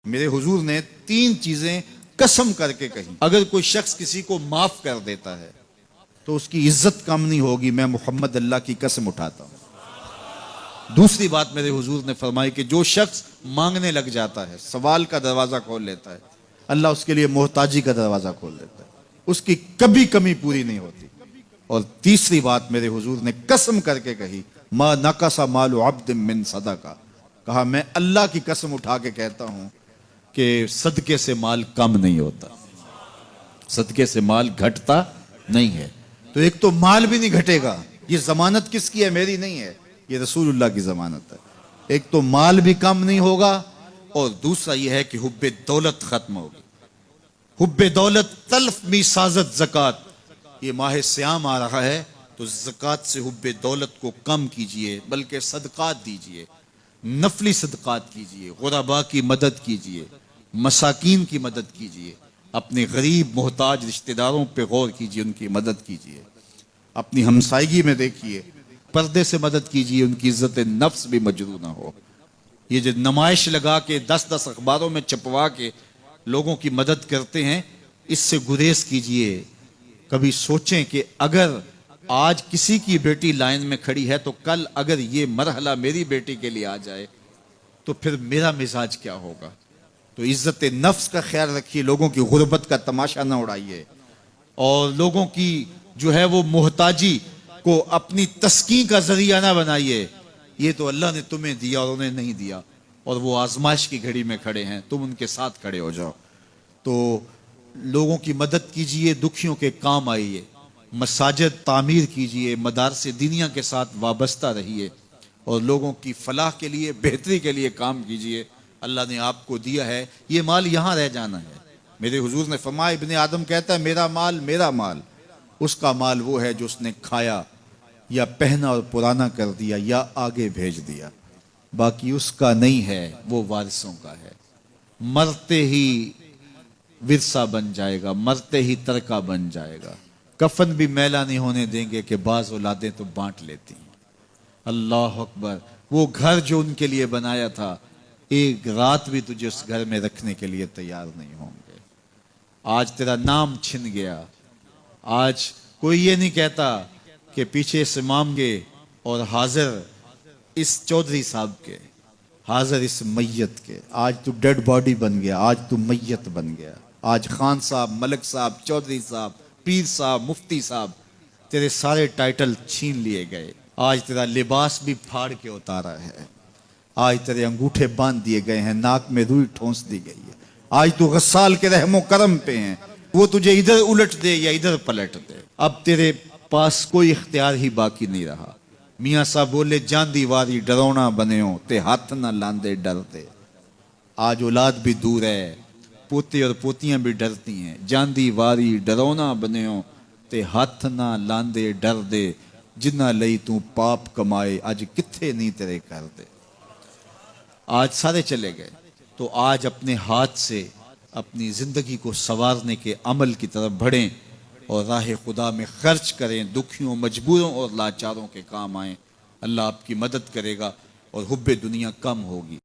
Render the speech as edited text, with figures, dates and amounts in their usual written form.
میرے حضور نے 3 چیزیں قسم کر کے کہی، اگر کوئی شخص کسی کو معاف کر دیتا ہے تو اس کی عزت کم نہیں ہوگی، میں محمد اللہ کی قسم اٹھاتا ہوں۔ دوسری بات میرے حضور نے فرمائی کہ جو شخص مانگنے لگ جاتا ہے، سوال کا دروازہ کھول لیتا ہے، اللہ اس کے لیے محتاجی کا دروازہ کھول دیتا ہے، اس کی کبھی کمی پوری نہیں ہوتی۔ اور تیسری بات میرے حضور نے قسم کر کے کہی، ما نقص مال عبد من صدقہ، کہا میں اللہ کی قسم اٹھا کے کہتا ہوں کہ صدقے سے مال کم نہیں ہوتا، صدقے سے مال گھٹتا نہیں ہے۔ تو ایک تو مال بھی نہیں گھٹے گا، یہ ضمانت کس کی ہے؟ میری نہیں ہے، یہ رسول اللہ کی ضمانت ہے۔ ایک تو مال بھی کم نہیں ہوگا، اور دوسرا یہ ہے کہ حب دولت ختم ہوگی۔ حب دولت تلف می سازت زکات، یہ ماہ سیام آ رہا ہے تو زکات سے حب دولت کو کم کیجئے، بلکہ صدقات دیجئے، نفلی صدقات کیجئے، غرباء کی مدد کیجئے، مساکین کی مدد کیجئے، اپنے غریب محتاج رشتہ داروں پہ غور کیجئے، ان کی مدد کیجئے، اپنی ہمسائیگی میں دیکھیے، پردے سے مدد کیجئے، ان کی عزت نفس بھی مجروح نہ ہو۔ یہ جو نمائش لگا کے 10 اخباروں میں چھپوا کے لوگوں کی مدد کرتے ہیں، اس سے گریز کیجئے۔ کبھی سوچیں کہ اگر آج کسی کی بیٹی لائن میں کھڑی ہے تو کل اگر یہ مرحلہ میری بیٹی کے لیے آ جائے تو پھر میرا مزاج کیا ہوگا؟ تو عزت نفس کا خیال رکھیے، لوگوں کی غربت کا تماشا نہ اڑائیے، اور لوگوں کی جو ہے وہ محتاجی کو اپنی تسکین کا ذریعہ نہ بنائیے۔ یہ تو اللہ نے تمہیں دیا اور انہیں نہیں دیا، اور وہ آزمائش کی گھڑی میں کھڑے ہیں، تم ان کے ساتھ کھڑے ہو جاؤ۔ تو لوگوں کی مدد کیجئے، دکھیوں کے کام آئیے، مساجد تعمیر کیجئے، مدارس دینیا کے ساتھ وابستہ رہیے، اور لوگوں کی فلاح کے لیے، بہتری کے لیے کام کیجئے۔ اللہ نے آپ کو دیا ہے، یہ مال یہاں رہ جانا ہے۔ میرے حضور نے فرمایا، ابن آدم کہتا ہے میرا مال، اس کا مال وہ ہے جو اس نے کھایا یا پہنا اور پرانا کر دیا یا آگے بھیج دیا، باقی اس کا نہیں ہے، وہ وارثوں کا ہے۔ مرتے ہی ورثہ بن جائے گا، مرتے ہی ترکہ بن جائے گا۔ کفن بھی میلا نہیں ہونے دیں گے کہ بعض اولادیں تو بانٹ لیتی ہیں۔ اللہ اکبر، وہ گھر جو ان کے لیے بنایا تھا، ایک رات بھی تجھے اس گھر میں رکھنے کے لیے تیار نہیں ہوں گے۔ آج تیرا نام چھن گیا، آج کوئی یہ نہیں کہتا کہ پیچھے سے مانگے اور حاضر اس چودھری صاحب کے، حاضر اس میت کے۔ آج تو ڈیڈ باڈی بن گیا، آج تو میت بن گیا۔ آج خان صاحب، ملک صاحب، چودھری صاحب، پیر صاحب، مفتی صاحب، تیرے سارے ٹائٹل چھین لیے گئے۔ آج تیرا لباس بھی پھاڑ کے اتارا ہے، آج تیرے انگوٹھے باندھ دیے گئے ہیں، ناک میں روئی ٹھونس دی گئی ہے۔ آج تو غسال کے رحم و کرم پہ ہیں، وہ تجھے ادھر الٹ دے یا ادھر پلٹ دے، اب تیرے پاس کوئی اختیار ہی باقی نہیں رہا۔ میاں صاحب بولے، جاندی واری ڈرونا بنیو تے ہاتھ نہ لاندے ڈرتے۔ آج اولاد بھی دور ہے، پوتے اور پوتیاں بھی ڈرتی ہیں۔ جاندی واری ڈرونا بنیو تے ہاتھ نہ لاندے ڈر دے، جنہ لئی تو پاپ کمائے اج کتھے نہیں تیرے کر دے۔ آج سارے چلے گئے، تو آج اپنے ہاتھ سے اپنی زندگی کو سنوارنے کے عمل کی طرف بڑھیں اور راہ خدا میں خرچ کریں، دکھیوں، مجبوروں اور لاچاروں کے کام آئیں۔ اللہ آپ کی مدد کرے گا اور حب دنیا کم ہوگی۔